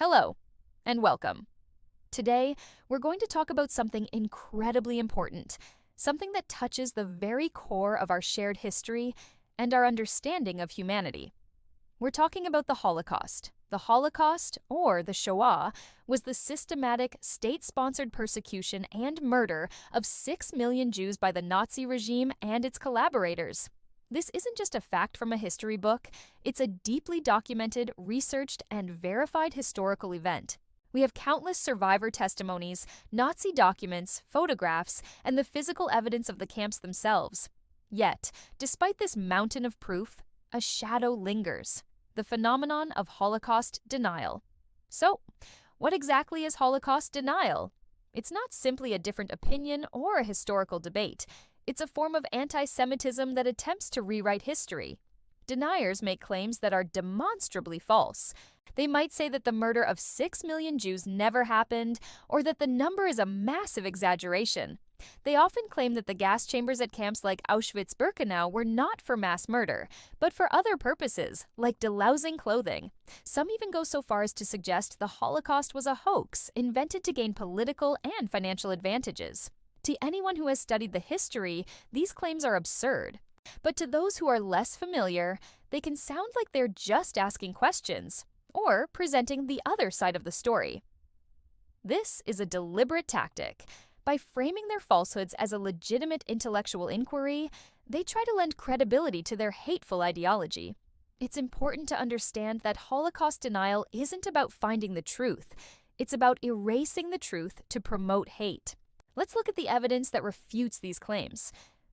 Hello, and welcome. Today, we're going to talk about something incredibly important, something that touches the very core of our shared history and our understanding of humanity. We're talking about the Holocaust. The Holocaust, or the Shoah, was the systematic, state-sponsored persecution and murder of 6 million Jews by the Nazi regime and its collaborators. This isn't just a fact from a history book, it's a deeply documented, researched, and verified historical event. We have countless survivor testimonies, Nazi documents, photographs, and the physical evidence of the camps themselves. Yet, despite this mountain of proof, a shadow lingers: the phenomenon of Holocaust denial. So, what exactly is Holocaust denial? It's not simply a different opinion or a historical debate. It's a form of anti-Semitism that attempts to rewrite history. Deniers make claims that are demonstrably false. They might say that the murder of 6 million Jews never happened, or that the number is a massive exaggeration. They often claim that the gas chambers at camps like Auschwitz-Birkenau were not for mass murder, but for other purposes, like delousing clothing. Some even go so far as to suggest the Holocaust was a hoax invented to gain political and financial advantages. To anyone who has studied the history, these claims are absurd. But to those who are less familiar, they can sound like they're just asking questions, or presenting the other side of the story. This is a deliberate tactic. By framing their falsehoods as a legitimate intellectual inquiry, they try to lend credibility to their hateful ideology. It's important to understand that Holocaust denial isn't about finding the truth. It's about erasing the truth to promote hate. Let's look at the evidence that refutes these claims.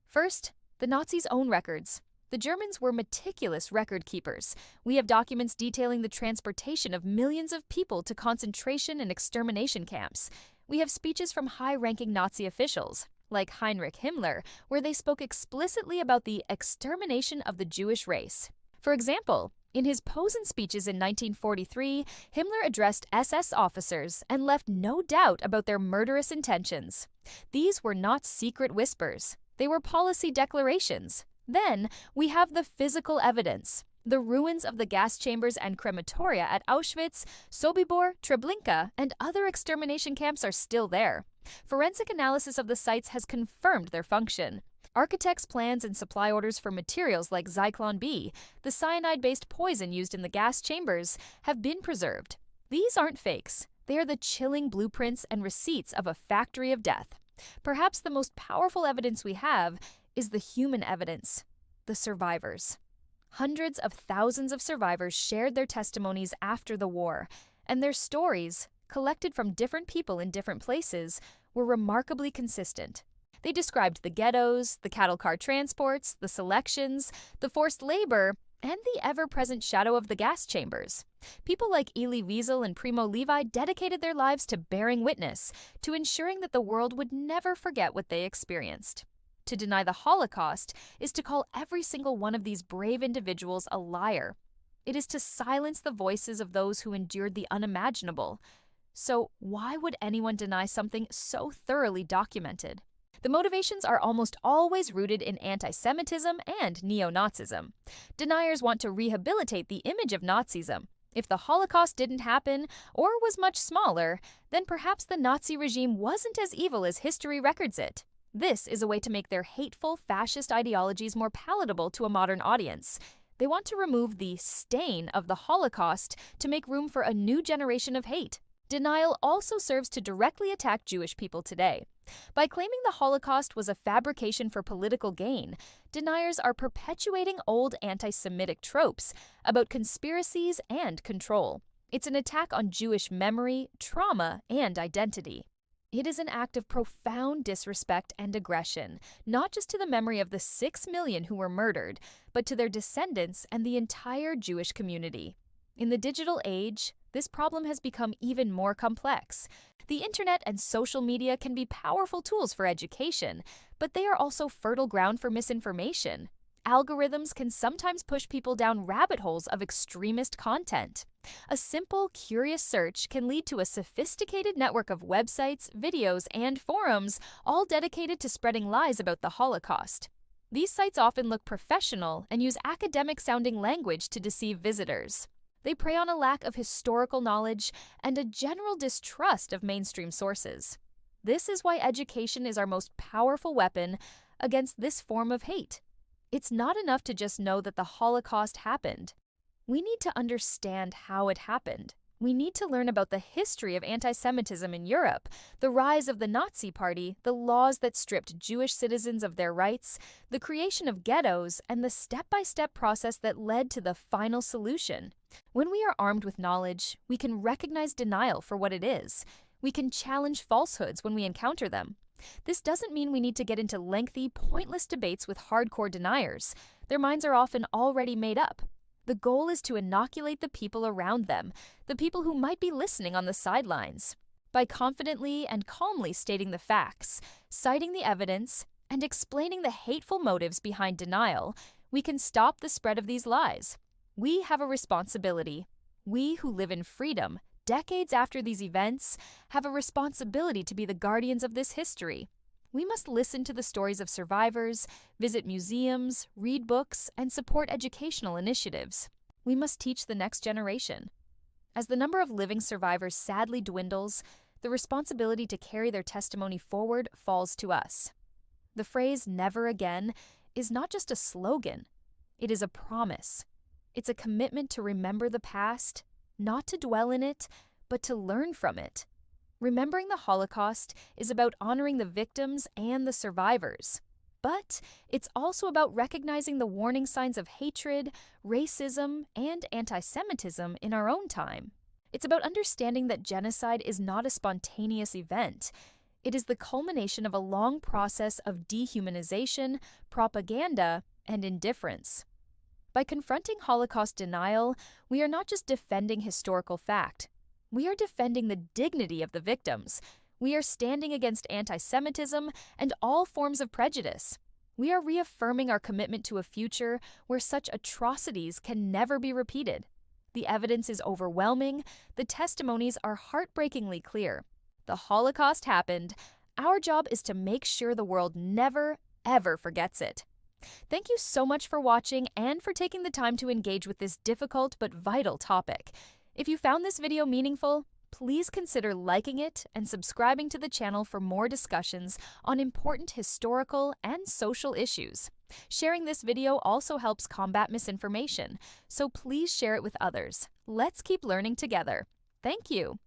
First, the Nazis' own records. The Germans were meticulous record keepers. We have documents detailing the transportation of millions of people to concentration and extermination camps. We have speeches from high-ranking Nazi officials, like Heinrich Himmler, where they spoke explicitly about the extermination of the Jewish race. For example, in his Posen speeches in 1943, Himmler addressed SS officers and left no doubt about their murderous intentions. These were not secret whispers. They were policy declarations. Then, we have the physical evidence. The ruins of the gas chambers and crematoria at Auschwitz, Sobibor, Treblinka, and other extermination camps are still there. Forensic analysis of the sites has confirmed their function. Architects' plans and supply orders for materials like Zyklon B, the cyanide-based poison used in the gas chambers, have been preserved. These aren't fakes. They are the chilling blueprints and receipts of a factory of death. Perhaps the most powerful evidence we have is the human evidence: the survivors. Hundreds of thousands of survivors shared their testimonies after the war, and their stories, collected from different people in different places, were remarkably consistent. They described the ghettos, the cattle car transports, the selections, the forced labor, and the ever-present shadow of the gas chambers. People like Elie Wiesel and Primo Levi dedicated their lives to bearing witness, to ensuring that the world would never forget what they experienced. To deny the Holocaust is to call every single one of these brave individuals a liar. It is to silence the voices of those who endured the unimaginable. So why would anyone deny something so thoroughly documented? The motivations are almost always rooted in anti-Semitism and neo-Nazism. Deniers want to rehabilitate the image of Nazism. If the Holocaust didn't happen, or was much smaller, then perhaps the Nazi regime wasn't as evil as history records it. This is a way to make their hateful, fascist ideologies more palatable to a modern audience. They want to remove the stain of the Holocaust to make room for a new generation of hate. Denial also serves to directly attack Jewish people today. By claiming the Holocaust was a fabrication for political gain, deniers are perpetuating old anti-Semitic tropes about conspiracies and control. It's an attack on Jewish memory, trauma, and identity. It is an act of profound disrespect and aggression, not just to the memory of the 6 million who were murdered, but to their descendants and the entire Jewish community. In the digital age, this problem has become even more complex. The internet and social media can be powerful tools for education, but they are also fertile ground for misinformation. Algorithms can sometimes push people down rabbit holes of extremist content. A simple, curious search can lead to a sophisticated network of websites, videos, and forums, all dedicated to spreading lies about the Holocaust. These sites often look professional and use academic-sounding language to deceive visitors. They prey on a lack of historical knowledge and a general distrust of mainstream sources. This is why education is our most powerful weapon against this form of hate. It's not enough to just know that the Holocaust happened. We need to understand how it happened. We need to learn about the history of anti-Semitism in Europe, the rise of the Nazi Party, the laws that stripped Jewish citizens of their rights, the creation of ghettos, and the step-by-step process that led to the final solution. When we are armed with knowledge, we can recognize denial for what it is. We can challenge falsehoods when we encounter them. This doesn't mean we need to get into lengthy, pointless debates with hardcore deniers. Their minds are often already made up. The goal is to inoculate the people around them, the people who might be listening on the sidelines. By confidently and calmly stating the facts, citing the evidence, and explaining the hateful motives behind denial, we can stop the spread of these lies. We have a responsibility. We who live in freedom, decades after these events, have a responsibility to be the guardians of this history. We must listen to the stories of survivors, visit museums, read books, and support educational initiatives. We must teach the next generation. As the number of living survivors sadly dwindles, the responsibility to carry their testimony forward falls to us. The phrase "never again" is not just a slogan. It is a promise. It's a commitment to remember the past, not to dwell in it, but to learn from it. Remembering the Holocaust is about honoring the victims and the survivors. But it's also about recognizing the warning signs of hatred, racism, and anti-Semitism in our own time. It's about understanding that genocide is not a spontaneous event. It is the culmination of a long process of dehumanization, propaganda, and indifference. By confronting Holocaust denial, we are not just defending historical fact. We are defending the dignity of the victims. We are standing against anti-Semitism and all forms of prejudice. We are reaffirming our commitment to a future where such atrocities can never be repeated. The evidence is overwhelming. The testimonies are heartbreakingly clear. The Holocaust happened. Our job is to make sure the world never, ever forgets it. Thank you so much for watching and for taking the time to engage with this difficult but vital topic. If you found this video meaningful, please consider liking it and subscribing to the channel for more discussions on important historical and social issues. Sharing this video also helps combat misinformation, so please share it with others. Let's keep learning together. Thank you.